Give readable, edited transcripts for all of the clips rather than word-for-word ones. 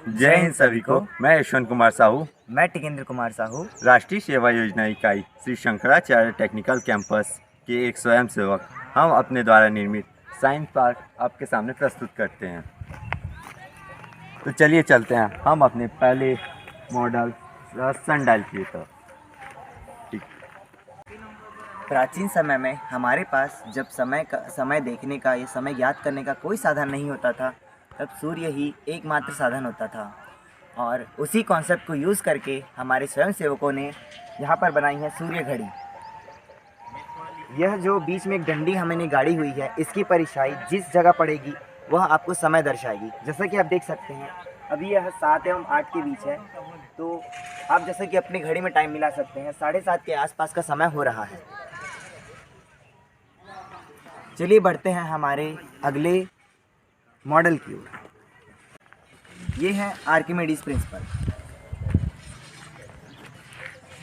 जय हिंद सभी को। मैं यशवंत कुमार साहू, मैं टिकेंद्र कुमार साहू, राष्ट्रीय सेवा योजना इकाई श्री शंकराचार्य टेक्निकल कैंपस के एक स्वयंसेवक। हम अपने द्वारा निर्मित साइंस पार्क आपके सामने प्रस्तुत करते हैं। तो चलिए चलते हैं हम अपने पहले मॉडल सनडायल की तरफ। प्राचीन समय में हमारे पास जब समय देखने का या समय याद करने का कोई साधन नहीं होता था, तब सूर्य ही एकमात्र साधन होता था। और उसी कॉन्सेप्ट को यूज़ करके हमारे स्वयंसेवकों ने यहाँ पर बनाई है सूर्य घड़ी। यह जो बीच में एक डंडी हमने गाड़ी हुई है, इसकी परिछाई जिस जगह पड़ेगी वह आपको समय दर्शाएगी। जैसा कि आप देख सकते हैं, अभी यह 7 एवं 8 के बीच है, तो आप जैसा कि अपनी घड़ी में टाइम मिला सकते हैं, 7:30 के आसपास का समय हो रहा है। चलिए बढ़ते हैं हमारे अगले मॉडल की ओर। ये है आर्किमिडीज प्रिंसिपल।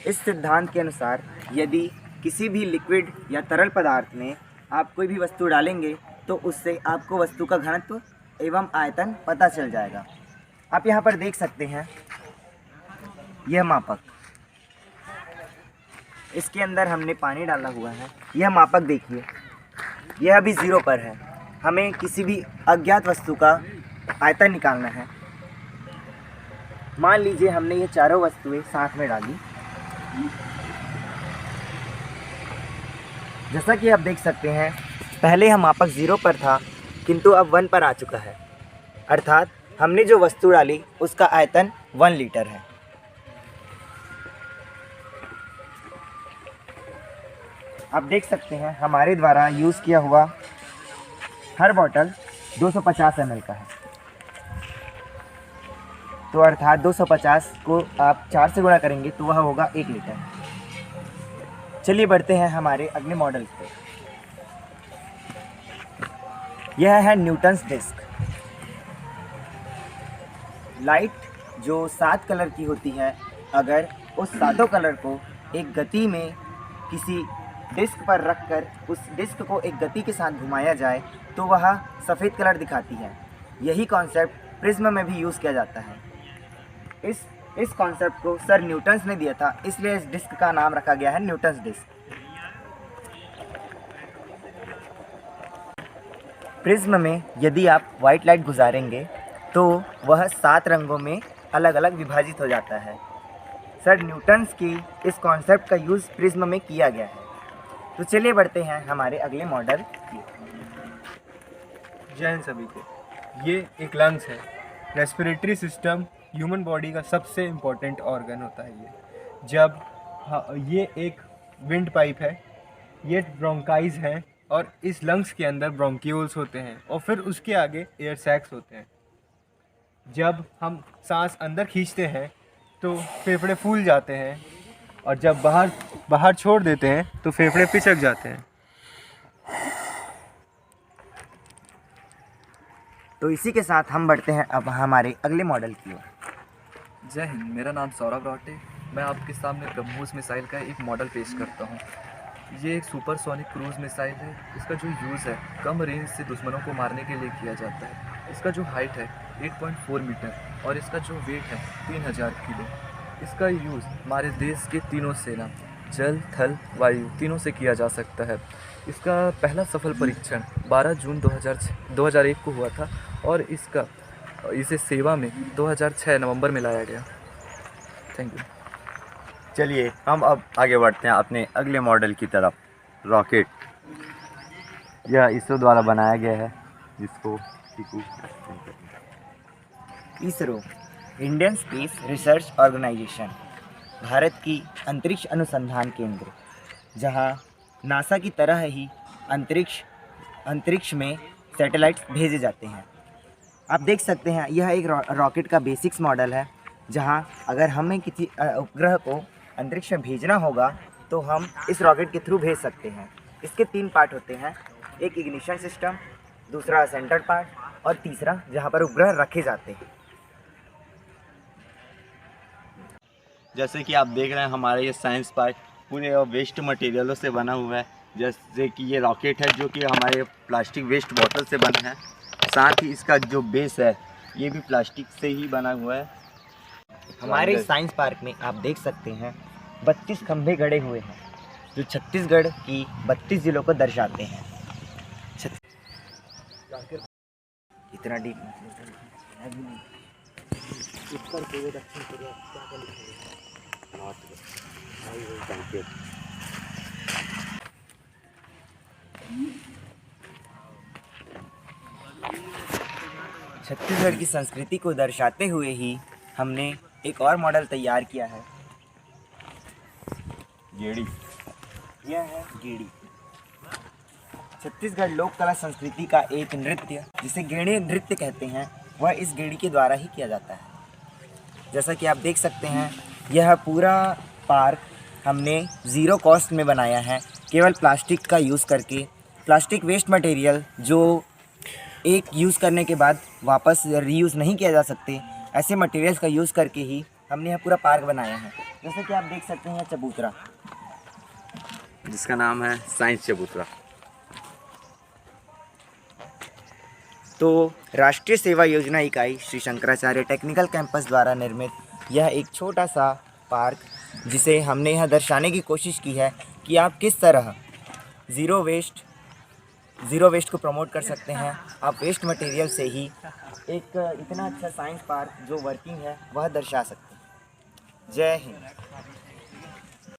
इस सिद्धांत के अनुसार यदि किसी भी लिक्विड या तरल पदार्थ में आप कोई भी वस्तु डालेंगे तो उससे आपको वस्तु का घनत्व एवं आयतन पता चल जाएगा। आप यहाँ पर देख सकते हैं यह मापक, इसके अंदर हमने पानी डाला हुआ है। यह मापक देखिए, यह अभी 0 पर है। हमें किसी भी अज्ञात वस्तु का आयतन निकालना है। मान लीजिए हमने ये चारों वस्तुएं साथ में डाली। जैसा कि आप देख सकते हैं, पहले यह मापक 0 पर था किंतु अब 1 पर आ चुका है, अर्थात हमने जो वस्तु डाली उसका आयतन 1 लीटर है। आप देख सकते हैं हमारे द्वारा यूज़ किया हुआ हर बॉटल 250 ml का है, तो अर्थात 250 को आप 4 से गुणा करेंगे तो वह होगा 1 लीटर। चलिए बढ़ते हैं हमारे अगले मॉडल पे। यह है न्यूटन्स डिस्क। लाइट जो 7 कलर की होती है, अगर उस सातों कलर को एक गति में किसी डिस्क पर रखकर उस डिस्क को एक गति के साथ घुमाया जाए तो वह सफ़ेद कलर दिखाती है। यही कॉन्सेप्ट प्रिज्म में भी यूज़ किया जाता है। इस कॉन्सेप्ट को सर न्यूटन्स ने दिया था, इसलिए इस डिस्क का नाम रखा गया है न्यूटन्स डिस्क। प्रिज्म में यदि आप वाइट लाइट गुजारेंगे तो वह 7 रंगों में अलग अलग विभाजित हो जाता है। सर न्यूटन्स की इस कॉन्सेप्ट का यूज़ प्रिज्म में किया गया है। तो चलिए बढ़ते हैं हमारे अगले मॉडल की। जय हिंद सभी को। ये एक लंग्स है। रेस्पिरेटरी सिस्टम ह्यूमन बॉडी का सबसे इम्पोर्टेंट ऑर्गन होता है ये एक विंड पाइप है, ये ब्रोंकाइज है और इस लंग्स के अंदर ब्रोंक्यूल्स होते हैं और फिर उसके आगे एयर सैक्स होते हैं। जब हम सांस अंदर खींचते हैं तो फेफड़े फूल जाते हैं और जब बाहर छोड़ देते हैं तो फेफड़े पिचक जाते हैं। तो इसी के साथ हम बढ़ते हैं अब हमारे अगले मॉडल की ओर। जय हिंद, मेरा नाम सौरभ रावटे। मैं आपके सामने ब्रह्मोस मिसाइल का एक मॉडल पेश करता हूँ। ये एक सुपरसोनिक क्रूज मिसाइल है। इसका जो यूज़ है कम रेंज से दुश्मनों को मारने के लिए किया जाता है। इसका जो हाइट है 8.4 मीटर और इसका जो वेट है 3000 किलो। इसका यूज़ हमारे देश के तीनों सेना, जल, थल, वायु तीनों से किया जा सकता है। इसका पहला सफल परीक्षण 12 जून 2001 को हुआ था और इसे सेवा में 2006 नवंबर में लाया गया। Thank you. चलिए हम अब आगे बढ़ते हैं अपने अगले मॉडल की तरफ, रॉकेट। यह इसरो द्वारा बनाया गया है, जिसको ISRO Indian space research organization, Bharat की अंतरिक्ष अनुसंधान केंद्र, जहां नासा की तरह ही अंतरिक्ष में सैटेलाइट्स भेजे जाते हैं। आप देख सकते हैं यह एक रॉकेट का बेसिक्स मॉडल है, जहां अगर हमें किसी उपग्रह को अंतरिक्ष में भेजना होगा तो हम इस रॉकेट के थ्रू भेज सकते हैं। इसके 3 पार्ट होते हैं, एक इग्निशन सिस्टम, दूसरा सेंटर पार्ट और तीसरा जहां पर उपग्रह रखे जाते हैं। जैसे कि आप देख रहे हैं हमारा ये साइंस पार्क पूरे वेस्ट मटेरियलों से बना हुआ है। जैसे कि ये रॉकेट है जो कि हमारे प्लास्टिक वेस्ट बॉटल से बना है। साथ ही इसका जो बेस है ये भी प्लास्टिक से ही बना हुआ है। हमारे अंदर- साइंस पार्क में आप देख सकते हैं 32 खंभे गड़े हुए हैं जो छत्तीसगढ़ की 32 जिलों को दर्शाते हैं। इतना डीप उत्तर पूर्व दक्षिण पूर्व छत्तीसगढ़ की संस्कृति को दर्शाते हुए ही हमने एक और मॉडल तैयार किया है। गेड़ी। यह है गेड़ी। छत्तीसगढ़ लोक कला संस्कृति का एक नृत्य जिसे गेड़ी नृत्य कहते हैं वह इस गेड़ी के द्वारा ही किया जाता है। जैसा कि आप देख सकते हैं यह पूरा पार्क हमने ज़ीरो कॉस्ट में बनाया है, केवल प्लास्टिक का यूज़ करके। प्लास्टिक वेस्ट मटेरियल जो एक यूज़ करने के बाद वापस रीयूज़ नहीं किया जा सकते, ऐसे मटेरियल्स का यूज़ करके ही हमने यह पूरा पार्क बनाया है। जैसा कि आप देख सकते हैं चबूतरा, जिसका नाम है साइंस चबूतरा। तो राष्ट्रीय सेवा योजना इकाई श्री शंकराचार्य टेक्निकल कैंपस द्वारा निर्मित यह एक छोटा सा पार्क, जिसे हमने यह दर्शाने की कोशिश की है कि आप किस तरह ज़ीरो वेस्ट को प्रमोट कर सकते हैं। आप वेस्ट मटेरियल से ही एक इतना अच्छा साइंस पार्क जो वर्किंग है वह दर्शा सकते हैं। जय हिंद।